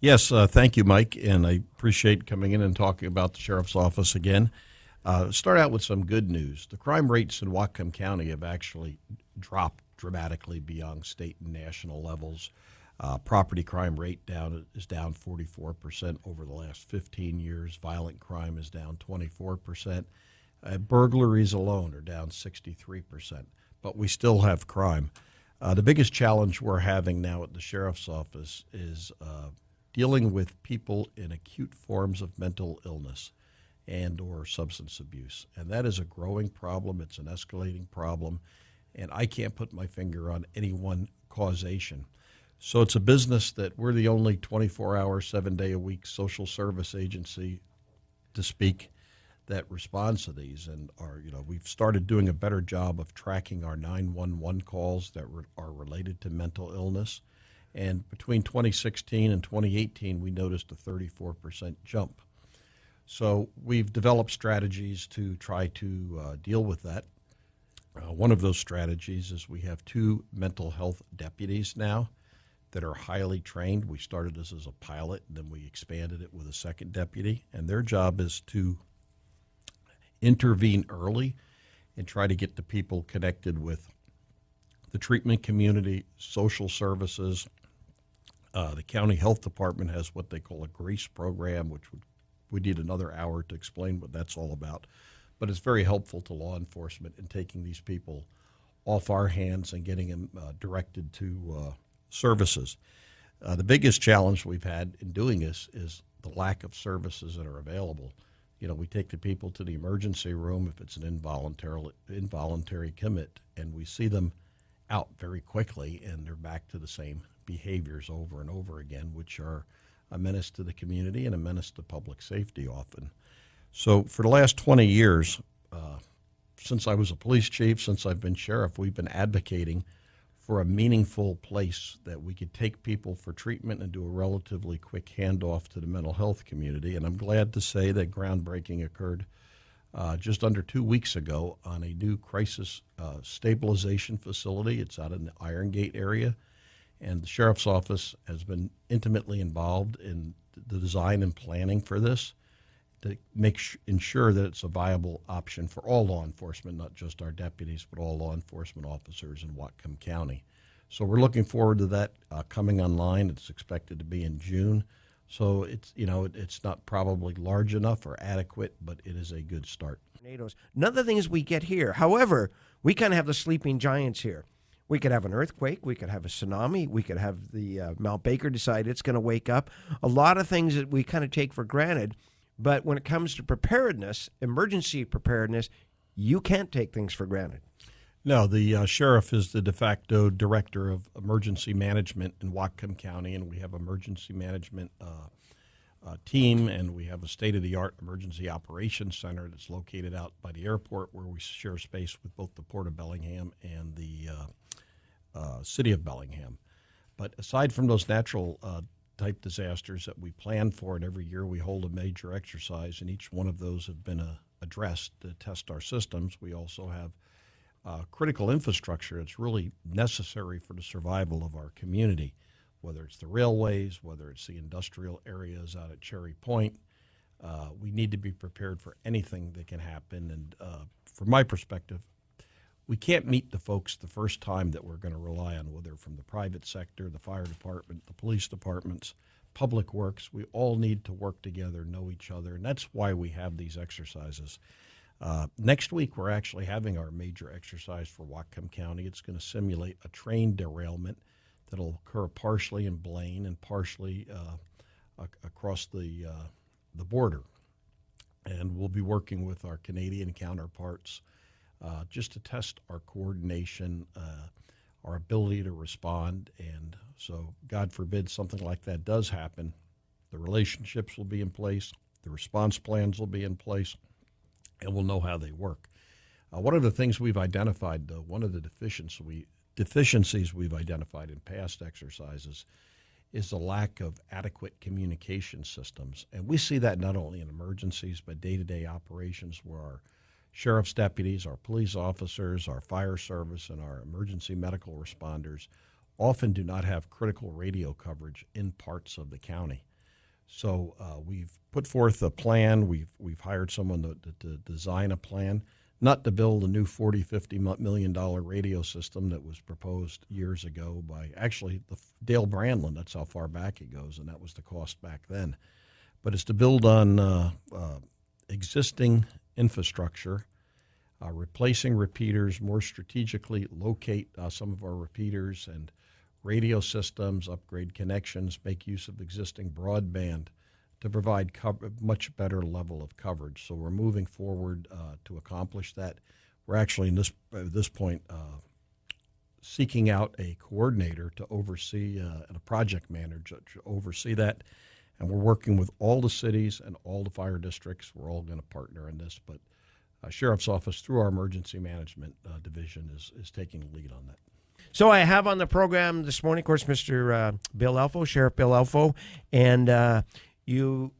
Yes, thank you, Mike, and I appreciate coming in and talking about the Sheriff's Office again. Start out with some good news. The crime rates in Whatcom County have actually dropped dramatically beyond state and national levels. Property crime rate is down 44% over the last 15 years. Violent crime is down 24%. Burglaries alone are down 63%, but we still have crime. The biggest challenge we're having now at the Sheriff's Office is dealing with people in acute forms of mental illness and or substance abuse. And that is a growing problem. It's an escalating problem. And I can't put my finger on any one causation. So it's a business that we're the only 24-hour, 7-day-a-week social service agency to speak that responds to these. And we've started doing a better job of tracking our 911 calls that are related to mental illness. And between 2016 and 2018, we noticed a 34% jump. So we've developed strategies to try to deal with that. One of those strategies is we have 2 mental health deputies now that are highly trained. We started this as a pilot, and then we expanded it with a second deputy. And their job is to intervene early and try to get the people connected with the treatment community, social services. The county health department has what they call a GRACE program, which we need another hour to explain what that's all about. But it's very helpful to law enforcement in taking these people off our hands and getting them directed to services. The biggest challenge we've had in doing this is the lack of services that are available. We take the people to the emergency room if it's an involuntary commit, and we see them out very quickly, and they're back to the same behaviors over and over again, which are a menace to the community and a menace to public safety often. So for the last 20 years, since I was a police chief, since I've been sheriff, we've been advocating for a meaningful place that we could take people for treatment and do a relatively quick handoff to the mental health community. And I'm glad to say that groundbreaking occurred just under 2 weeks ago on a new crisis stabilization facility. It's out in the Iron Gate area. And the Sheriff's Office has been intimately involved in the design and planning for this to ensure that it's a viable option for all law enforcement, not just our deputies, but all law enforcement officers in Whatcom County. So we're looking forward to that coming online. It's expected to be in June. So it's not probably large enough or adequate, but it is a good start. None of the things we get here. However, we kind of have the sleeping giants here. We could have an earthquake. We could have a tsunami. We could have the Mount Baker decide it's going to wake up. A lot of things that we kind of take for granted. But when it comes to preparedness, emergency preparedness, you can't take things for granted. No, the sheriff is the de facto director of emergency management in Whatcom County, and we have emergency management team, and we have a state-of-the-art emergency operations center that's located out by the airport, where we share space with both the Port of Bellingham and the city of Bellingham. But aside from those natural type disasters that we plan for, and every year we hold a major exercise, and each one of those have been addressed to test our systems. We also have critical infrastructure that's really necessary for the survival of our community, whether it's the railways, whether it's the industrial areas out at Cherry Point. We need to be prepared for anything that can happen. And from my perspective, we can't meet the folks the first time that we're going to rely on, whether from the private sector, the fire department, the police departments, public works. We all need to work together, know each other, and that's why we have these exercises. Next week, we're actually having our major exercise for Whatcom County. It's going to simulate a train derailment that'll occur partially in Blaine and partially across the border. And we'll be working with our Canadian counterparts just to test our coordination, our ability to respond. And so, God forbid something like that does happen, the relationships will be in place, the response plans will be in place, and we'll know how they work. One of the things we've identified, though, one of the deficiencies we've identified in past exercises is the lack of adequate communication systems. And we see that not only in emergencies, but day-to-day operations where our sheriff's deputies, our police officers, our fire service, and our emergency medical responders often do not have critical radio coverage in parts of the county. So we've put forth a plan. We've hired someone to design a plan, not to build a new $40-50 million radio system that was proposed years ago by actually Dale Brandlin. That's how far back it goes, and that was the cost back then. But it's to build on existing infrastructure, replacing repeaters, more strategically locate some of our repeaters and radio systems, upgrade connections, make use of existing broadband to provide much better level of coverage. So we're moving forward to accomplish that. We're actually at this point seeking out a coordinator to oversee and a project manager to oversee that. And we're working with all the cities and all the fire districts. We're all going to partner in this, but Sheriff's Office, through our emergency management division, is taking the lead on that. So I have on the program this morning, of course, Mr. Bill Elfo, Sheriff Bill Elfo, and you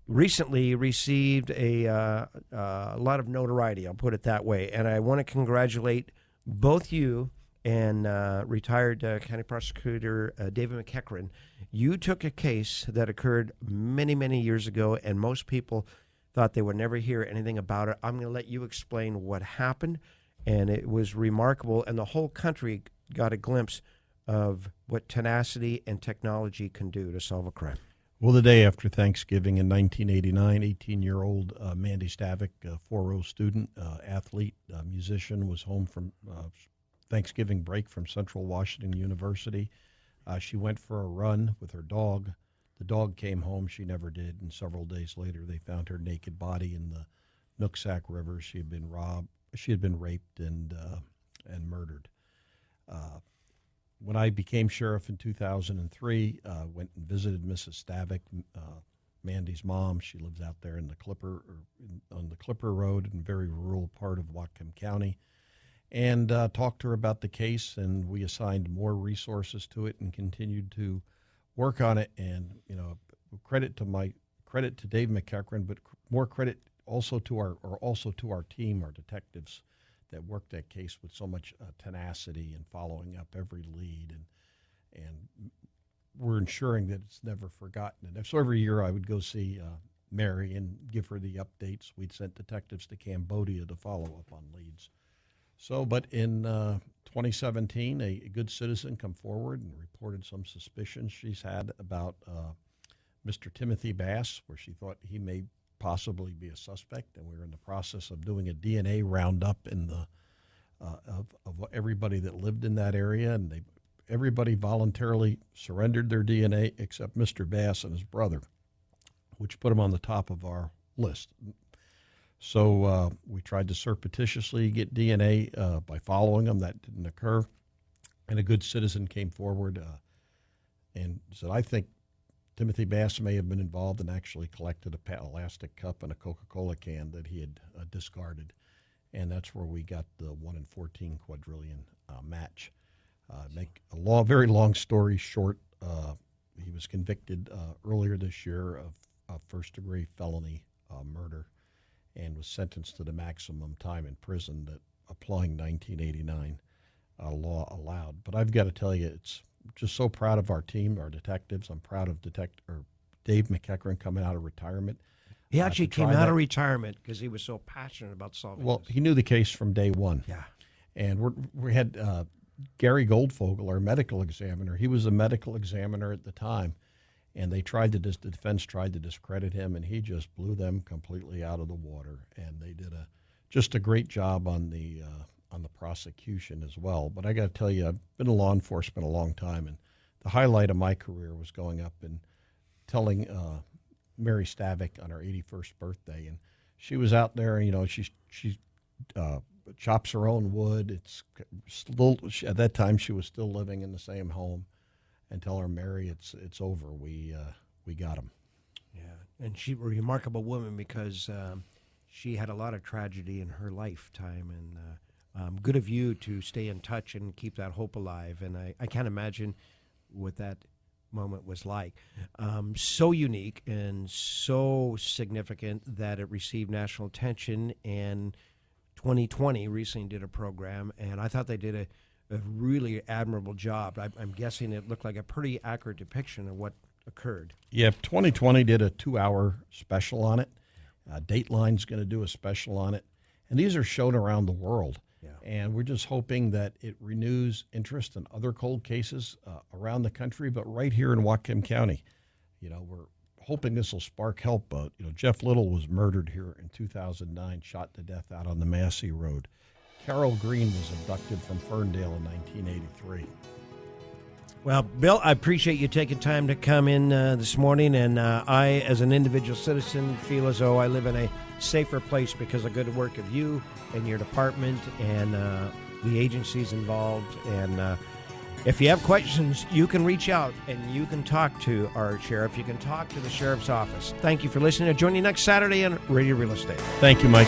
recently received a lot of notoriety, I'll put it that way, and I want to congratulate both you and retired County Prosecutor David McEachran. You took a case that occurred many, many years ago, and most people thought they would never hear anything about it. I'm going to let you explain what happened, and it was remarkable, and the whole country got a glimpse of what tenacity and technology can do to solve a crime. Well, the day after Thanksgiving in 1989, 18-year-old Mandy Stavik, a 4.0 student, athlete, musician, was home from Thanksgiving break from Central Washington University. She went for a run with her dog. The dog came home. She never did. And several days later, they found her naked body in the Nooksack River. She had been robbed. She had been raped and murdered. When I became sheriff in 2003, went and visited Mrs. Stavik, Mandy's mom. She lives out there in the on the Clipper Road in a very rural part of Whatcom County. And talked to her about the case, and we assigned more resources to it and continued to work on it. And credit to Dave McEachran, but more credit also to our team, our detectives that worked that case with so much tenacity and following up every lead, and we're ensuring that it's never forgotten. And so every year I would go see Mary and give her the updates. We'd sent detectives to Cambodia to follow up on leads. So, but in 2017, a good citizen come forward and reported some suspicions she's had about Mr. Timothy Bass, where she thought he may possibly be a suspect, and we were in the process of doing a DNA roundup in the of everybody that lived in that area, and everybody voluntarily surrendered their DNA except Mr. Bass and his brother, which put him on the top of our list. So we tried to surreptitiously get DNA by following them. That didn't occur. And a good citizen came forward and said, I think Timothy Bass may have been involved and actually collected a plastic cup and a Coca-Cola can that he had discarded. And that's where we got the 1 in 14 quadrillion match. Make a very long story short, he was convicted earlier this year of first-degree felony murder, and was sentenced to the maximum time in prison that applying 1989 law allowed. But I've got to tell you, it's just so proud of our team, our detectives. I'm proud of Dave McEachran coming out of retirement. He actually came out of retirement because he was so passionate about solving Well, this. He knew the case from day one. Yeah. And we had Gary Goldfogle, our medical examiner. He was a medical examiner at the time. And the defense tried to discredit him, and he just blew them completely out of the water. And they did just a great job on the prosecution as well. But I got to tell you, I've been in law enforcement a long time, and the highlight of my career was going up and telling Mary Stavik on her 81st birthday, and she was out there. She chops her own wood. At that time she was still living in the same home. And tell her, Mary, it's over. We got him. Yeah, and she's a remarkable woman because she had a lot of tragedy in her lifetime, and good of you to stay in touch and keep that hope alive. And I can't imagine what that moment was like. So unique and so significant that it received national attention. And 2020 recently did a program, and I thought they did a really admirable job. I'm guessing it looked like a pretty accurate depiction of what occurred. Yeah, 2020 did a 2-hour special on it. Dateline's going to do a special on it. And these are shown around the world. Yeah. And we're just hoping that it renews interest in other cold cases around the country, but right here in Whatcom County. We're hoping this will spark help. Jeff Little was murdered here in 2009, shot to death out on the Massey Road. Carol Green was abducted from Ferndale in 1983. Well, Bill, I appreciate you taking time to come in this morning, and I, as an individual citizen, feel as though I live in a safer place because of good work of you and your department and the agencies involved. And if you have questions, you can reach out and you can talk to our sheriff. You can talk to the sheriff's office. Thank you for listening. I'll join you next Saturday on Radio Real Estate. Thank you, Mike.